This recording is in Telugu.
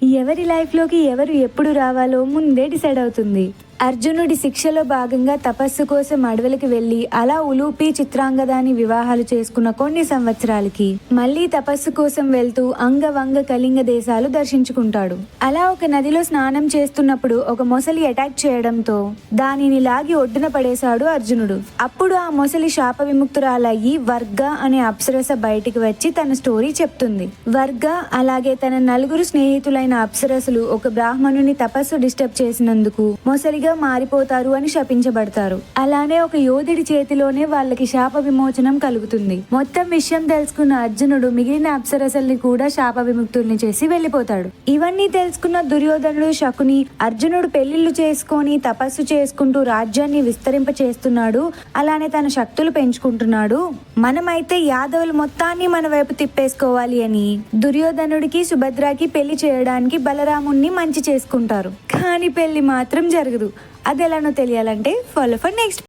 ఎవరి లైఫ్లోకి ఎవరు ఎప్పుడు రావాలో ముందే డిసైడ్ అవుతుంది. అర్జునుడి శిక్షలో భాగంగా తపస్సు కోసం అడవులకు వెళ్లి అలా ఉలూపి చిత్రాంగదాని వివాహాలు చేసుకున్న కొన్ని సంవత్సరాలకి మళ్లీ తపస్సు కోసం వెళ్తూ అంగవంగ కళింగ దేశాలు దర్శించుకుంటాడు. అలా ఒక నదిలో స్నానం చేస్తున్నప్పుడు ఒక మొసలి అటాక్ చేయడంతో దానిని లాగి ఒడ్డున పడేశాడు అర్జునుడు. అప్పుడు ఆ మొసలి శాప విముక్తురాలయ్యి వర్గ అనే అప్సరస బయటికి వచ్చి తన స్టోరీ చెప్తుంది. వర్గ అలాగే తన నలుగురు స్నేహితులైన అప్సరసులు ఒక బ్రాహ్మణుని తపస్సు డిస్టర్బ్ చేసినందుకు మొసలిగా మారిపోతారు అని శపించబడతారు. అలానే ఒక యోధుడి చేతిలోనే వాళ్ళకి శాప విమోచనం కలుగుతుంది. మొత్తం విషయం తెలుసుకున్న అర్జునుడు మిగిలిన అప్సరసల్ని కూడా శాప విముక్తుల్ని చేసి వెళ్లిపోతాడు. ఇవన్నీ తెలుసుకున్న దుర్యోధనుడు, శకుని అర్జునుడు పెళ్లిళ్లు చేసుకొని తపస్సు చేసుకుంటూ రాజ్యాన్ని విస్తరింప చేస్తున్నాడు. అలానే తన శక్తులు పెంచుకుంటున్నాడు. మనమైతే యాదవులు మొత్తాన్ని మన వైపు తిప్పేసుకోవాలి అని దుర్యోధనుడికి, సుభద్రకి పెళ్లి చేయడానికి బలరాముణ్ణి మంచి చేసుకుంటారు. కానీ పెళ్లి మాత్రం జరగదు. అది ఎలానో తెలియాలంటే ఫాలో ఫర్ నెక్స్ట్.